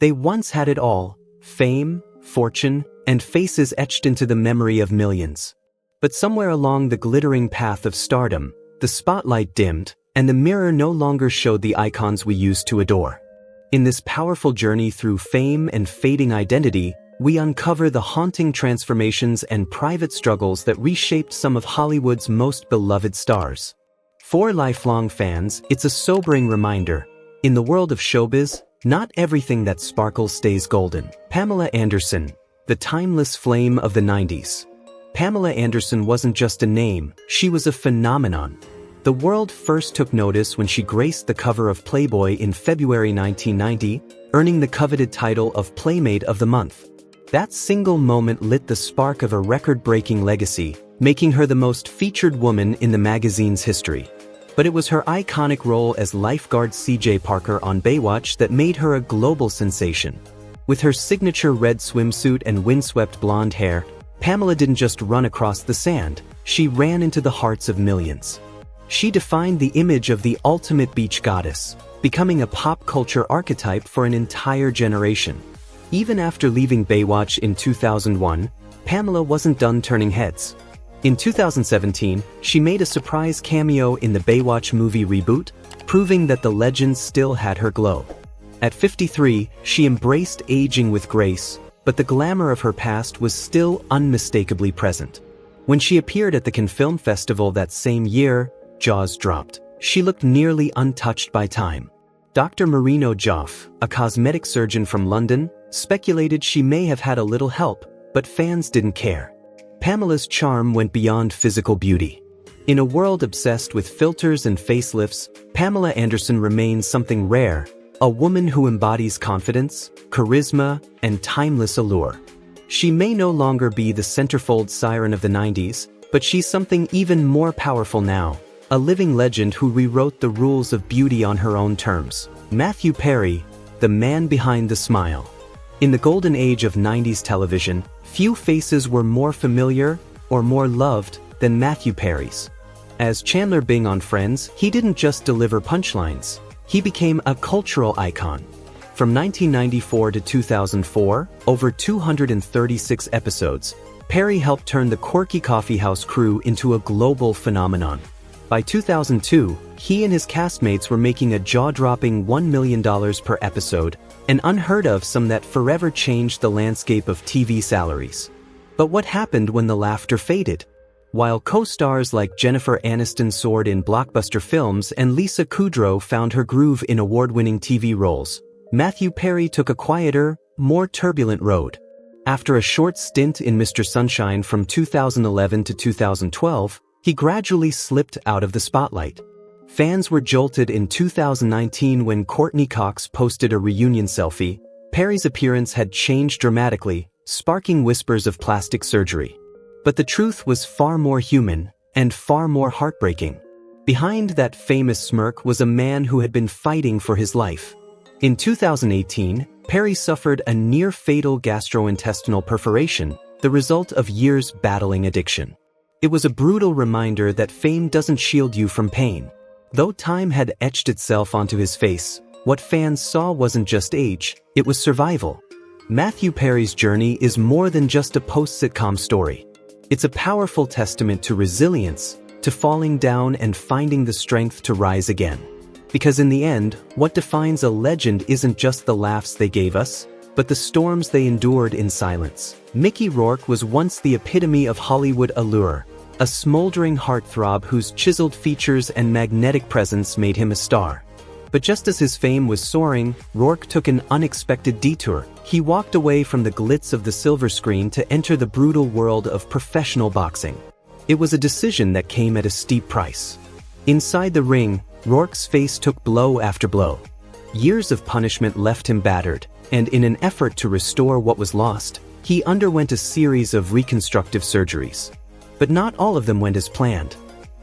They once had it all: fame, fortune, and faces etched into the memory of millions. But somewhere along the glittering path of stardom, the spotlight dimmed, and the mirror no longer showed the icons we used to adore. In this powerful journey through fame and fading identity, we uncover the haunting transformations and private struggles that reshaped some of Hollywood's most beloved stars. For lifelong fans, it's a sobering reminder: in the world of showbiz, not everything that sparkles stays golden. Pamela Anderson, the timeless flame of the 90s. Pamela Anderson wasn't just a name, she was a phenomenon. The world first took notice when she graced the cover of Playboy in February 1990, earning the coveted title of Playmate of the Month. That single moment lit the spark of a record-breaking legacy, making her the most featured woman in the magazine's history. But it was her iconic role as lifeguard CJ Parker on Baywatch that made her a global sensation. With her signature red swimsuit and windswept blonde hair, Pamela didn't just run across the sand, she ran into the hearts of millions. She defined the image of the ultimate beach goddess, becoming a pop culture archetype for an entire generation. Even after leaving Baywatch in 2001, Pamela wasn't done turning heads. In 2017, she made a surprise cameo in the Baywatch movie reboot, proving that the legend still had her glow. At 53, she embraced aging with grace, but the glamour of her past was still unmistakably present. When she appeared at the Cannes Film Festival that same year, jaws dropped. She looked nearly untouched by time. Dr. Marino Joff, a cosmetic surgeon from London, speculated she may have had a little help, but fans didn't care. Pamela's charm went beyond physical beauty. In a world obsessed with filters and facelifts, Pamela Anderson remains something rare: a woman who embodies confidence, charisma, and timeless allure. She may no longer be the centerfold siren of the 90s, but she's something even more powerful now: a living legend who rewrote the rules of beauty on her own terms. Matthew Perry, the man behind the smile. In the golden age of 90s television, few faces were more familiar or more loved than Matthew Perry's. As Chandler Bing on Friends, he didn't just deliver punchlines, he became a cultural icon. From 1994 to 2004, over 236 episodes, Perry helped turn the quirky coffeehouse crew into a global phenomenon. By 2002, he and his castmates were making a jaw-dropping $1 million per episode, an unheard-of sum that forever changed the landscape of TV salaries. But what happened when the laughter faded? While co-stars like Jennifer Aniston soared in blockbuster films and Lisa Kudrow found her groove in award-winning TV roles, Matthew Perry took a quieter, more turbulent road. After a short stint in Mr. Sunshine from 2011 to 2012, he gradually slipped out of the spotlight. Fans were jolted in 2019 when Courtney Cox posted a reunion selfie. Perry's appearance had changed dramatically, sparking whispers of plastic surgery. But the truth was far more human, and far more heartbreaking. Behind that famous smirk was a man who had been fighting for his life. In 2018, Perry suffered a near-fatal gastrointestinal perforation, the result of years battling addiction. It was a brutal reminder that fame doesn't shield you from pain. Though time had etched itself onto his face, what fans saw wasn't just age, it was survival. Matthew Perry's journey is more than just a post-sitcom story. It's a powerful testament to resilience, to falling down and finding the strength to rise again. Because in the end, what defines a legend isn't just the laughs they gave us, but the storms they endured in silence. Mickey Rourke was once the epitome of Hollywood allure, a smoldering heartthrob whose chiseled features and magnetic presence made him a star. But just as his fame was soaring, Rourke took an unexpected detour. He walked away from the glitz of the silver screen to enter the brutal world of professional boxing. It was a decision that came at a steep price. Inside the ring, Rourke's face took blow after blow. Years of punishment left him battered, and in an effort to restore what was lost, he underwent a series of reconstructive surgeries. But not all of them went as planned.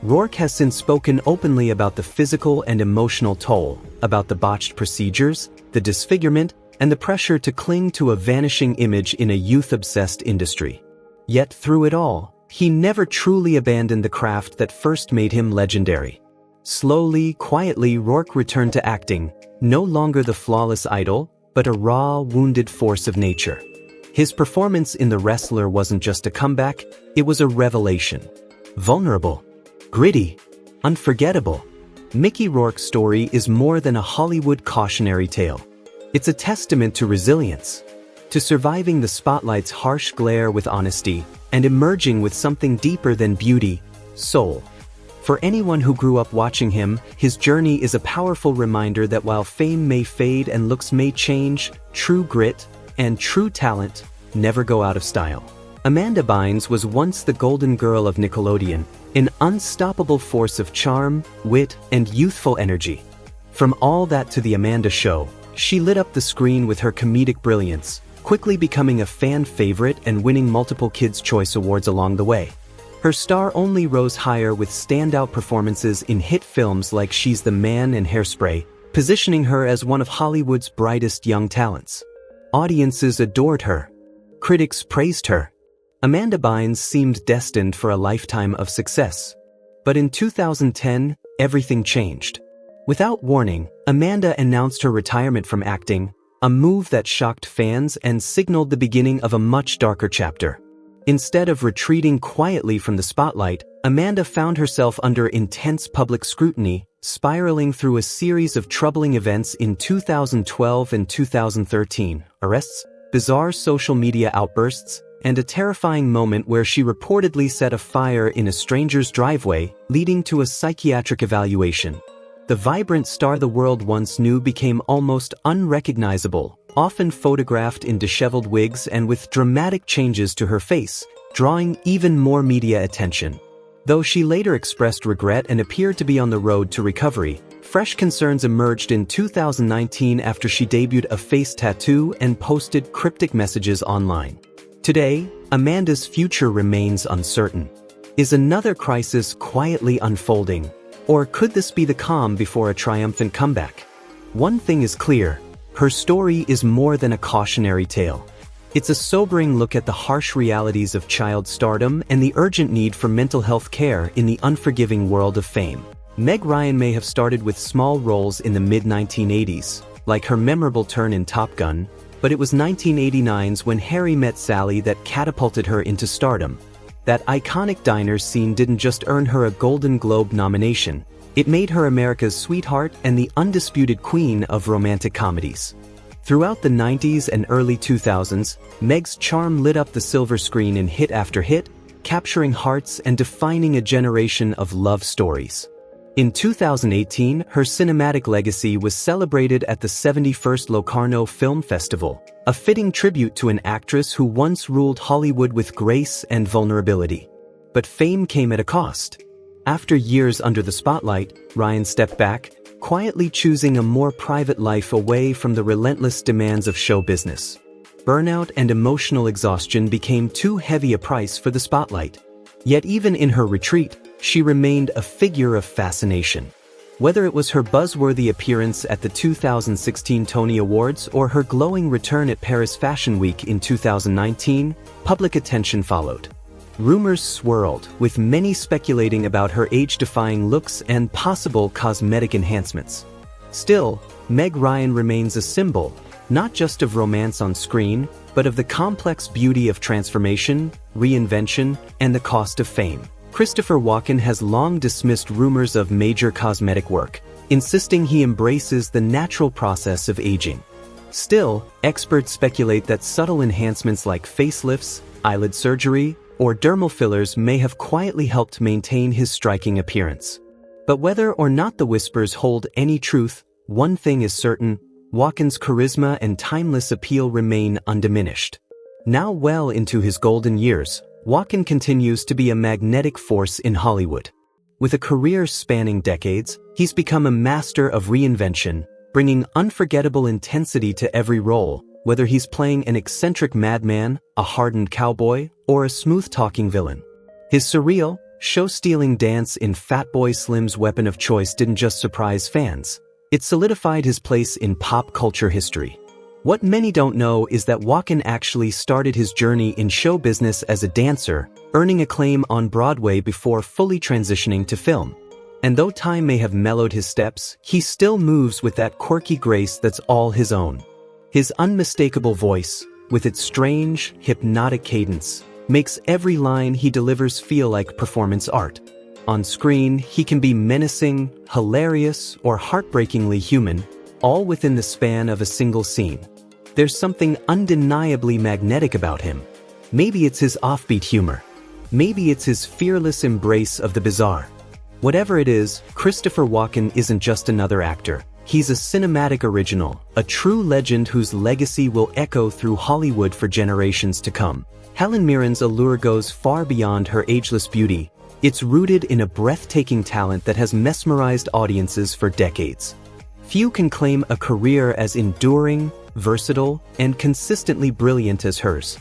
Rourke has since spoken openly about the physical and emotional toll, about the botched procedures, the disfigurement, and the pressure to cling to a vanishing image in a youth-obsessed industry. Yet through it all, he never truly abandoned the craft that first made him legendary. Slowly, quietly, Rourke returned to acting, no longer the flawless idol, but a raw, wounded force of nature. His performance in The Wrestler wasn't just a comeback, it was a revelation. Vulnerable, gritty, unforgettable. Mickey Rourke's story is more than a Hollywood cautionary tale. It's a testament to resilience, to surviving the spotlight's harsh glare with honesty, and emerging with something deeper than beauty, soul. For anyone who grew up watching him, his journey is a powerful reminder that while fame may fade and looks may change, true grit and true talent never go out of style. Amanda Bynes was once the golden girl of Nickelodeon, an unstoppable force of charm, wit, and youthful energy. From All That to The Amanda Show, she lit up the screen with her comedic brilliance, quickly becoming a fan favorite and winning multiple Kids' Choice Awards along the way. Her star only rose higher with standout performances in hit films like She's the Man and Hairspray, positioning her as one of Hollywood's brightest young talents. Audiences adored her. Critics praised her. Amanda Bynes seemed destined for a lifetime of success. But in 2010, everything changed. Without warning, Amanda announced her retirement from acting, a move that shocked fans and signaled the beginning of a much darker chapter. Instead of retreating quietly from the spotlight, Amanda found herself under intense public scrutiny, spiraling through a series of troubling events in 2012 and 2013, arrests, bizarre social media outbursts, and a terrifying moment where she reportedly set a fire in a stranger's driveway, leading to a psychiatric evaluation. The vibrant star the world once knew became almost unrecognizable, often photographed in disheveled wigs and with dramatic changes to her face, drawing even more media attention. Though she later expressed regret and appeared to be on the road to recovery, fresh concerns emerged in 2019 after she debuted a face tattoo and posted cryptic messages online. Today, Amanda's future remains uncertain. Is another crisis quietly unfolding? Or could this be the calm before a triumphant comeback? One thing is clear, her story is more than a cautionary tale. It's a sobering look at the harsh realities of child stardom and the urgent need for mental health care in the unforgiving world of fame. Meg Ryan may have started with small roles in the mid-1980s, like her memorable turn in Top Gun, but it was 1989's When Harry Met Sally that catapulted her into stardom. That iconic diner scene didn't just earn her a Golden Globe nomination, it made her America's sweetheart and the undisputed queen of romantic comedies. Throughout the 90s and early 2000s, Meg's charm lit up the silver screen in hit after hit, capturing hearts and defining a generation of love stories. In 2018, her cinematic legacy was celebrated at the 71st Locarno Film Festival, a fitting tribute to an actress who once ruled Hollywood with grace and vulnerability. But fame came at a cost. After years under the spotlight, Ryan stepped back, quietly choosing a more private life away from the relentless demands of show business. Burnout and emotional exhaustion became too heavy a price for the spotlight. Yet even in her retreat, she remained a figure of fascination. Whether it was her buzzworthy appearance at the 2016 Tony Awards or her glowing return at Paris Fashion Week in 2019, public attention followed. Rumors swirled, with many speculating about her age-defying looks and possible cosmetic enhancements. Still, Meg Ryan remains a symbol, not just of romance on screen, but of the complex beauty of transformation, reinvention, and the cost of fame. Christopher Walken has long dismissed rumors of major cosmetic work, insisting he embraces the natural process of aging. Still, experts speculate that subtle enhancements like facelifts, eyelid surgery, or dermal fillers may have quietly helped maintain his striking appearance. But whether or not the whispers hold any truth, one thing is certain: Walken's charisma and timeless appeal remain undiminished. Now well into his golden years, Walken continues to be a magnetic force in Hollywood. With a career spanning decades, he's become a master of reinvention, bringing unforgettable intensity to every role, whether he's playing an eccentric madman, a hardened cowboy, or a smooth-talking villain. His surreal, show-stealing dance in Fatboy Slim's Weapon of Choice didn't just surprise fans, it solidified his place in pop culture history. What many don't know is that Walken actually started his journey in show business as a dancer, earning acclaim on Broadway before fully transitioning to film. And though time may have mellowed his steps, he still moves with that quirky grace that's all his own. His unmistakable voice, with its strange, hypnotic cadence, makes every line he delivers feel like performance art. On screen, he can be menacing, hilarious, or heartbreakingly human, all within the span of a single scene. There's something undeniably magnetic about him. Maybe it's his offbeat humor. Maybe it's his fearless embrace of the bizarre. Whatever it is, Christopher Walken isn't just another actor. He's a cinematic original, a true legend whose legacy will echo through Hollywood for generations to come. Helen Mirren's allure goes far beyond her ageless beauty. It's rooted in a breathtaking talent that has mesmerized audiences for decades. Few can claim a career as enduring, versatile, and consistently brilliant as hers.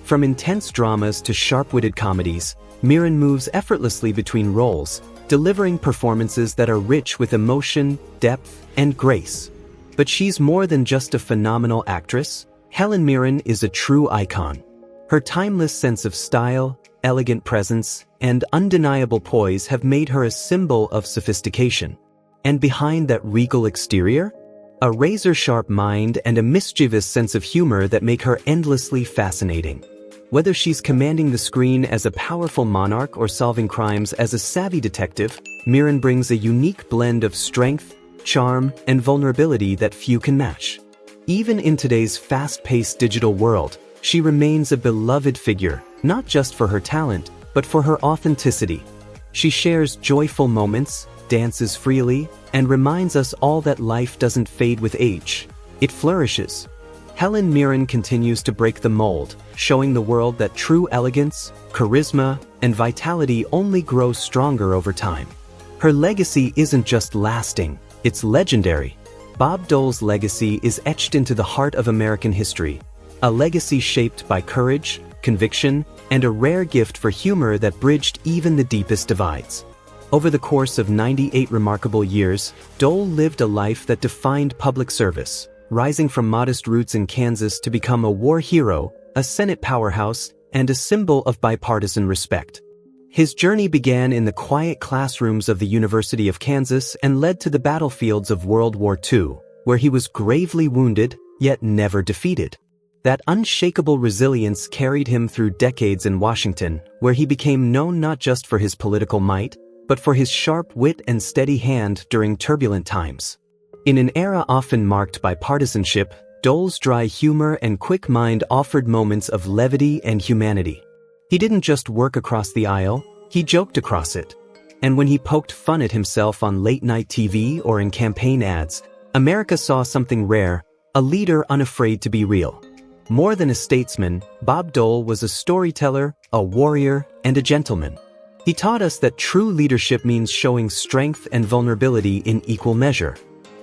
From intense dramas to sharp-witted comedies, Mirren moves effortlessly between roles, delivering performances that are rich with emotion, depth, and grace. But she's more than just a phenomenal actress. Helen Mirren is a true icon. Her timeless sense of style, elegant presence, and undeniable poise have made her a symbol of sophistication. And behind that regal exterior, a razor-sharp mind and a mischievous sense of humor that make her endlessly fascinating. Whether she's commanding the screen as a powerful monarch or solving crimes as a savvy detective, Mirren brings a unique blend of strength, charm, and vulnerability that few can match. Even in today's fast-paced digital world, she remains a beloved figure, not just for her talent, but for her authenticity. She shares joyful moments, dances freely, and reminds us all that life doesn't fade with age. It flourishes. Helen Mirren continues to break the mold, showing the world that true elegance, charisma, and vitality only grow stronger over time. Her legacy isn't just lasting, it's legendary. Bob Dole's legacy is etched into the heart of American history, a legacy shaped by courage, conviction, and a rare gift for humor that bridged even the deepest divides. Over the course of 98 remarkable years, Dole lived a life that defined public service, rising from modest roots in Kansas to become a war hero, a Senate powerhouse, and a symbol of bipartisan respect. His journey began in the quiet classrooms of the University of Kansas and led to the battlefields of World War II, where he was gravely wounded, yet never defeated. That unshakable resilience carried him through decades in Washington, where he became known not just for his political might, but for his sharp wit and steady hand during turbulent times. In an era often marked by partisanship, Dole's dry humor and quick mind offered moments of levity and humanity. He didn't just work across the aisle, he joked across it. And when he poked fun at himself on late-night TV or in campaign ads, America saw something rare, a leader unafraid to be real. More than a statesman, Bob Dole was a storyteller, a warrior, and a gentleman. He taught us that true leadership means showing strength and vulnerability in equal measure.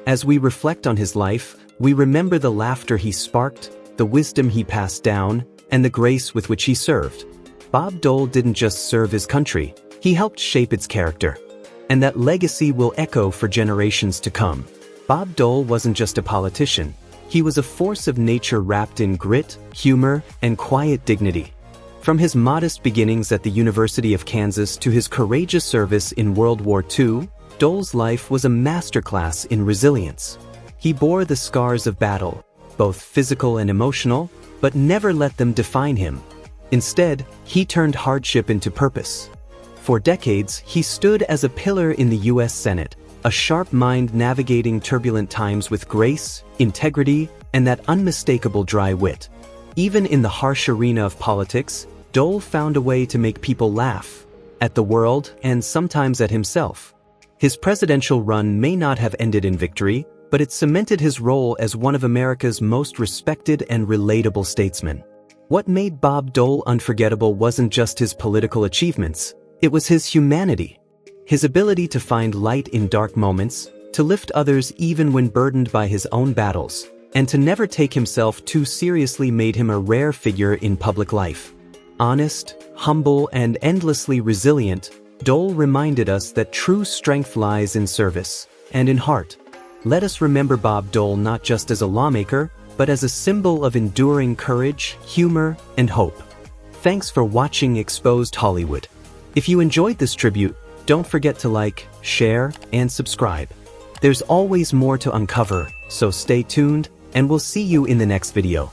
As we reflect on his life, we remember the laughter he sparked, the wisdom he passed down, and the grace with which he served. Bob Dole didn't just serve his country, he helped shape its character. And that legacy will echo for generations to come. Bob Dole wasn't just a politician, he was a force of nature wrapped in grit, humor, and quiet dignity. From his modest beginnings at the University of Kansas to his courageous service in World War II, Dole's life was a masterclass in resilience. He bore the scars of battle, both physical and emotional, but never let them define him. Instead, he turned hardship into purpose. For decades, he stood as a pillar in the U.S. Senate, a sharp mind navigating turbulent times with grace, integrity, and that unmistakable dry wit. Even in the harsh arena of politics, Dole found a way to make people laugh, at the world and sometimes at himself. His presidential run may not have ended in victory, but it cemented his role as one of America's most respected and relatable statesmen. What made Bob Dole unforgettable wasn't just his political achievements, it was his humanity. His ability to find light in dark moments, to lift others even when burdened by his own battles, and to never take himself too seriously made him a rare figure in public life. Honest, humble, and endlessly resilient, Dole reminded us that true strength lies in service and in heart. Let us remember Bob Dole not just as a lawmaker, but as a symbol of enduring courage, humor, and hope. Thanks for watching Exposed Hollywood. If you enjoyed this tribute, don't forget to like, share, and subscribe. There's always more to uncover, so stay tuned, and we'll see you in the next video.